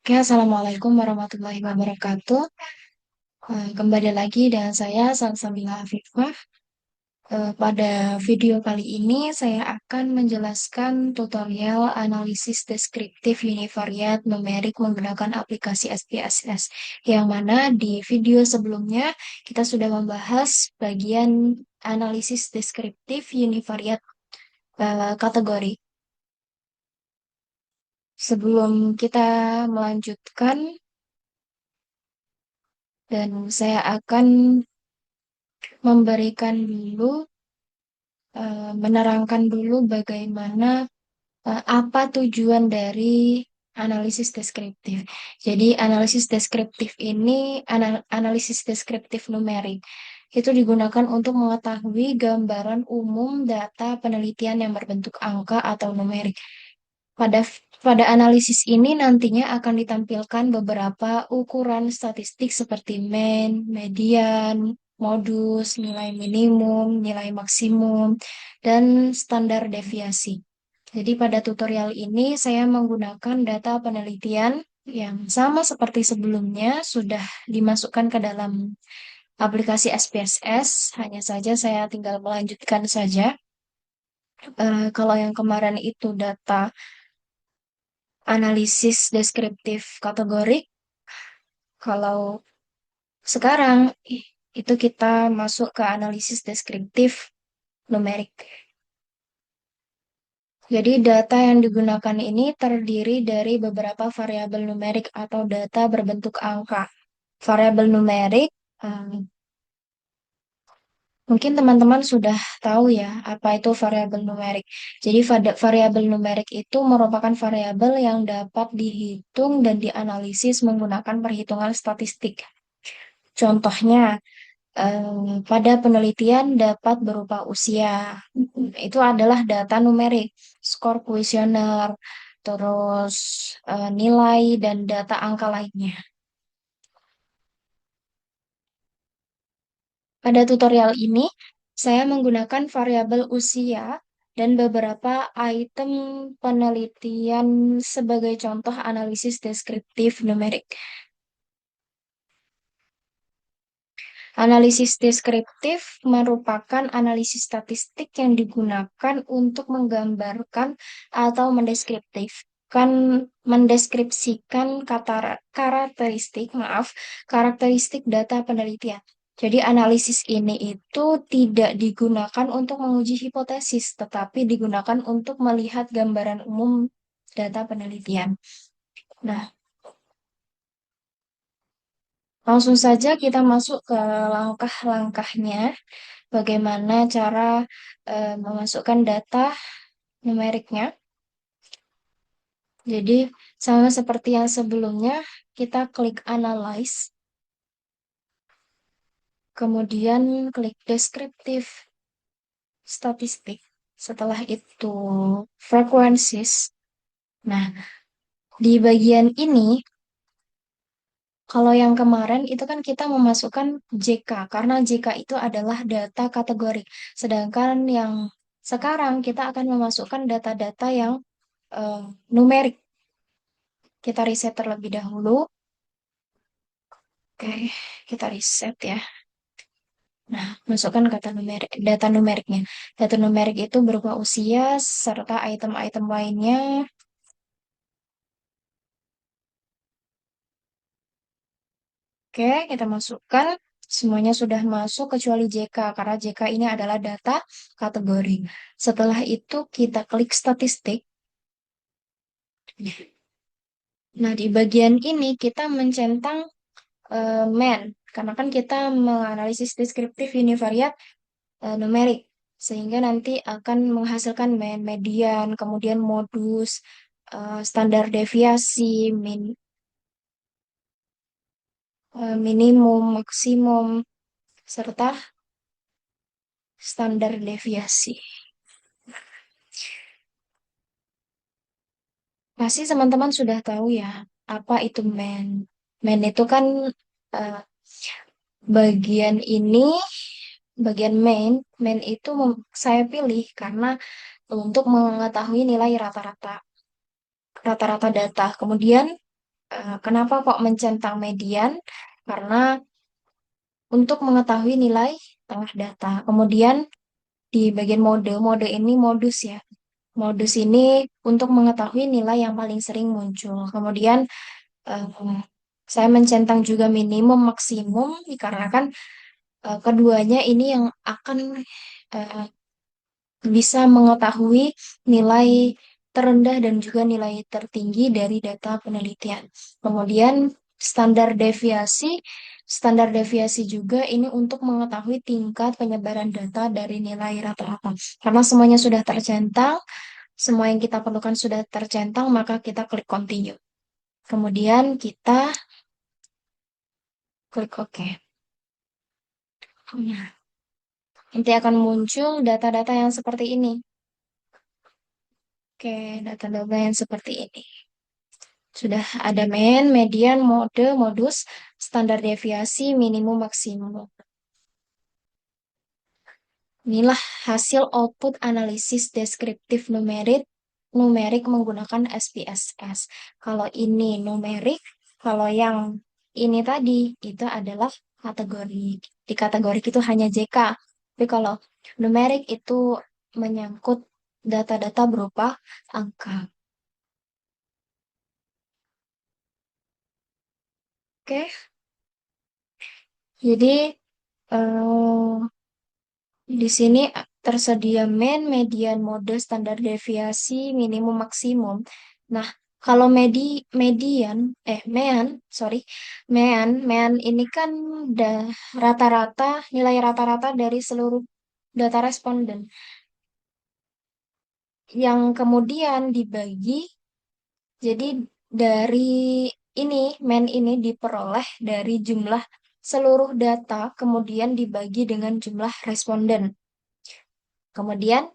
Oke, Assalamualaikum warahmatullahi wabarakatuh. Kembali lagi dengan saya, Salsabila Afifah. Pada video kali ini, saya akan menjelaskan tutorial analisis deskriptif univariat numerik menggunakan aplikasi SPSS. Yang mana di video sebelumnya, kita sudah membahas bagian analisis deskriptif univariat kategori. Sebelum kita melanjutkan, dan saya akan memberikan dulu, menerangkan dulu bagaimana apa tujuan dari analisis deskriptif. Jadi analisis deskriptif ini, analisis deskriptif numerik, itu digunakan untuk mengetahui gambaran umum data penelitian yang berbentuk angka atau numerik. Pada pada analisis ini nantinya akan ditampilkan beberapa ukuran statistik seperti mean, median, modus, nilai minimum, nilai maksimum, dan standar deviasi. Jadi pada tutorial ini saya menggunakan data penelitian yang sama seperti sebelumnya sudah dimasukkan ke dalam aplikasi SPSS, hanya saja saya tinggal melanjutkan saja. Kalau yang kemarin itu data analisis deskriptif kategorik. Kalau sekarang itu kita masuk ke analisis deskriptif numerik. Jadi data yang digunakan ini terdiri dari beberapa variabel numerik atau data berbentuk angka. Variabel numerik, eh, mungkin teman-teman sudah tahu ya apa itu variabel numerik. Jadi variabel numerik itu merupakan variabel yang dapat dihitung dan dianalisis menggunakan perhitungan statistik. Contohnya, pada penelitian dapat berupa usia. Itu adalah data numerik, skor kuesioner, terus nilai dan data angka lainnya. Pada tutorial ini, saya menggunakan variabel usia dan beberapa item penelitian sebagai contoh analisis deskriptif numerik. Analisis deskriptif merupakan analisis statistik yang digunakan untuk menggambarkan atau mendeskripsikan karakteristik data penelitian. Jadi analisis ini itu tidak digunakan untuk menguji hipotesis, tetapi digunakan untuk melihat gambaran umum data penelitian. Nah, langsung saja kita masuk ke langkah-langkahnya, bagaimana cara memasukkan data numeriknya. Jadi, sama seperti yang sebelumnya, kita klik Analyze, kemudian klik Deskriptif Statistik. Setelah itu, Frequencies. Nah, di bagian ini, kalau yang kemarin itu kan kita memasukkan JK, karena JK itu adalah data kategori. Sedangkan yang sekarang kita akan memasukkan data-data yang eh, numerik. Kita riset terlebih dahulu. Oke, kita riset ya. Nah, masukkan data numeriknya. Data numerik itu berupa usia serta item-item lainnya. Oke, kita masukkan. Semuanya sudah masuk kecuali JK, karena JK ini adalah data kategori. Setelah itu kita klik statistik. Nah, di bagian ini kita mencentang main, karena kan kita menganalisis deskriptif univariat numerik, sehingga nanti akan menghasilkan main, median, kemudian modus, standar deviasi, minimum, maksimum, serta standar deviasi. Pasti teman-teman sudah tahu ya, apa itu main. Main itu kan eh, bagian ini, bagian main itu saya pilih karena untuk mengetahui nilai rata-rata data. Kemudian Kenapa kok mencentang median? Karena untuk mengetahui nilai tengah data. Kemudian di bagian mode ini modus ya. Modus ini untuk mengetahui nilai yang paling sering muncul. Kemudian eh, saya mencentang juga minimum maksimum dikarenakan keduanya ini yang akan eh, bisa mengetahui nilai terendah dan juga nilai tertinggi dari data penelitian. Kemudian standar deviasi, standar deviasi juga ini untuk mengetahui tingkat penyebaran data dari nilai rata-rata. Karena semuanya sudah tercentang, semua yang kita perlukan sudah tercentang, maka kita klik continue. Kemudian kita klik OK. Nah, nanti akan muncul data-data yang seperti ini. Oke, data-data yang seperti ini. Sudah ada main, median, mode, modus, standar deviasi, minimum, maksimum. Inilah hasil output analisis deskriptif numerik menggunakan SPSS. Kalau ini numerik, kalau yang ini tadi itu adalah kategori. Di kategori itu hanya JK. Tapi kalau numerik itu menyangkut data-data berupa angka. Oke, jadi eh, di sini tersedia main, median, mode, standar deviasi, minimum, maksimum. Nah, kalau median, mean, sorry, mean ini kan rata-rata, nilai rata-rata dari seluruh data responden yang kemudian dibagi. Jadi dari main ini diperoleh dari jumlah seluruh data, kemudian dibagi dengan jumlah responden. Kemudian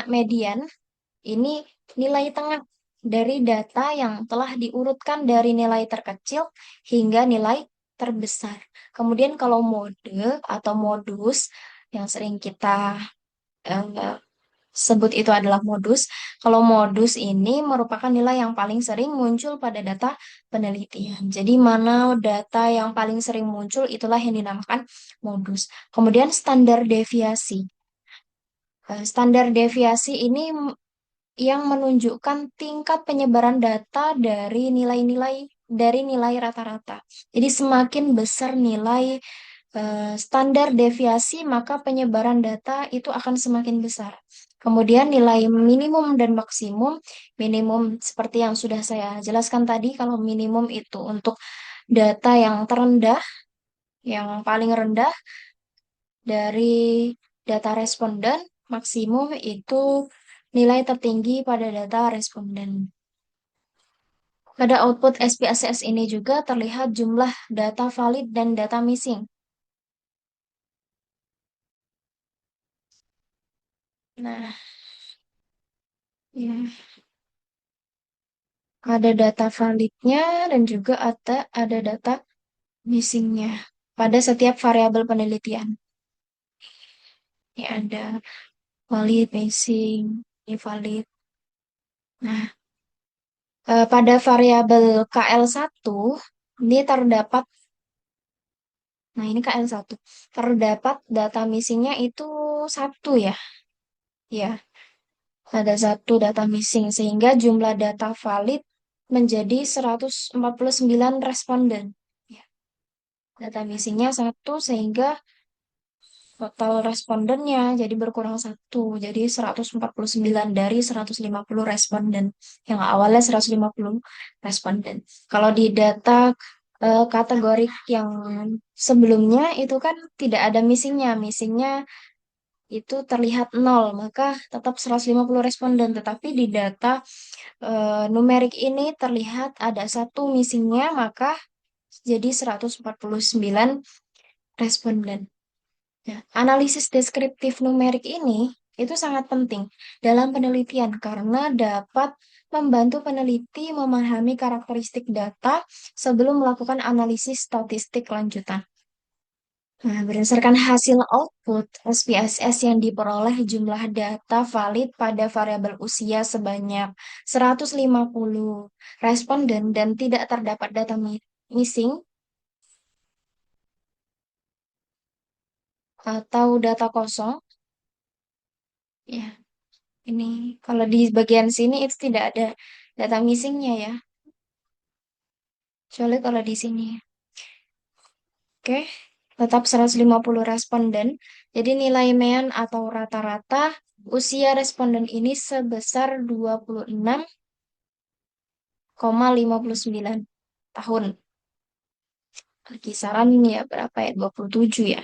median ini nilai tengah dari data yang telah diurutkan dari nilai terkecil hingga nilai terbesar. Kemudian kalau mode atau modus yang sering kita eh, sebut itu adalah modus. Kalau modus ini merupakan nilai yang paling sering muncul pada data penelitian. Jadi mana data yang paling sering muncul itulah yang dinamakan modus. Kemudian standar deviasi. Standar deviasi ini yang menunjukkan tingkat penyebaran data dari nilai rata-rata. Jadi semakin besar nilai standar deviasi, maka penyebaran data itu akan semakin besar. Kemudian nilai minimum dan maksimum, minimum seperti yang sudah saya jelaskan tadi, kalau minimum itu untuk data yang terendah, yang paling rendah dari data responden, maksimum itu nilai tertinggi pada data responden. Pada output SPSS ini juga terlihat jumlah data valid dan data missing. Nah, ya, ada data validnya dan juga ada data missingnya pada setiap variabel penelitian. Ini ada valid, missing, invalid. Nah, pada variabel KL1 ini terdapat, nah ini KL1, terdapat data missingnya itu satu ya. Ya, ada satu data missing sehingga jumlah data valid menjadi 149 responden. Ya, data missingnya satu sehingga total respondennya jadi berkurang satu. Jadi 149 dari 150 responden. Yang awalnya 150 responden. Kalau di data kategori yang sebelumnya itu kan tidak ada missingnya. Missingnya itu terlihat nol, maka tetap 150 responden. Tetapi di data numerik ini terlihat ada satu missingnya, maka jadi 149 responden. Ya, analisis deskriptif numerik ini itu sangat penting dalam penelitian karena dapat membantu peneliti memahami karakteristik data sebelum melakukan analisis statistik lanjutan. Nah, berdasarkan hasil output SPSS yang diperoleh, jumlah data valid pada variabel usia sebanyak 150 responden dan tidak terdapat data missing atau data kosong. Ya, ini kalau di bagian sini itu tidak ada data missingnya ya, kecuali kalau di sini. Oke, tetap 150 responden. Jadi nilai MEAN atau rata-rata usia responden ini sebesar 26,59 tahun. Kisaran ya berapa ya? 27 ya.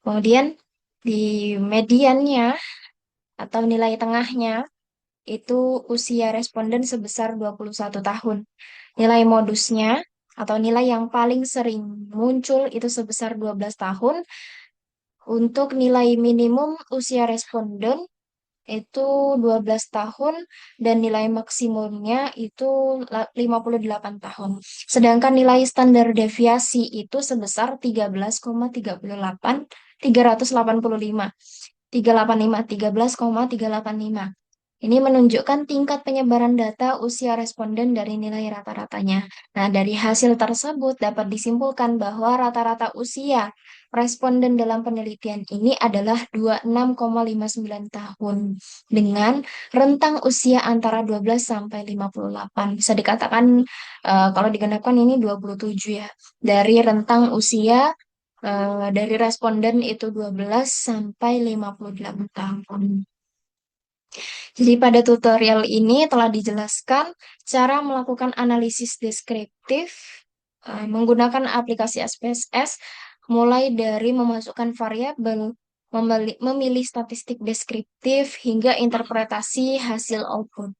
Kemudian di mediannya atau nilai tengahnya itu usia responden sebesar 21 tahun. Nilai modusnya atau nilai yang paling sering muncul itu sebesar 12 tahun. Untuk nilai minimum usia responden itu 12 tahun dan nilai maksimumnya itu 58 tahun. Sedangkan nilai standar deviasi itu sebesar 13,38 385 385 13,385. Ini menunjukkan tingkat penyebaran data usia responden dari nilai rata-ratanya. Nah, dari hasil tersebut dapat disimpulkan bahwa rata-rata usia responden dalam penelitian ini adalah 26,59 tahun dengan rentang usia antara 12 sampai 58. Bisa dikatakan kalau digenapkan ini 27 ya. Dari rentang usia dari responden itu 12 sampai 58 tahun. Jadi pada tutorial ini telah dijelaskan cara melakukan analisis deskriptif menggunakan aplikasi SPSS, mulai dari memasukkan variabel, memilih statistik deskriptif, hingga interpretasi hasil output.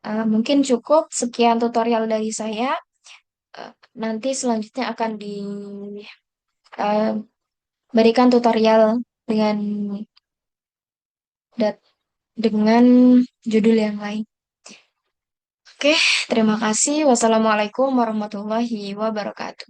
Mungkin cukup sekian tutorial dari saya. Nanti selanjutnya akan diberikan tutorial dengan dat- dengan judul yang lain. Oke, terima kasih. Wassalamualaikum warahmatullahi wabarakatuh.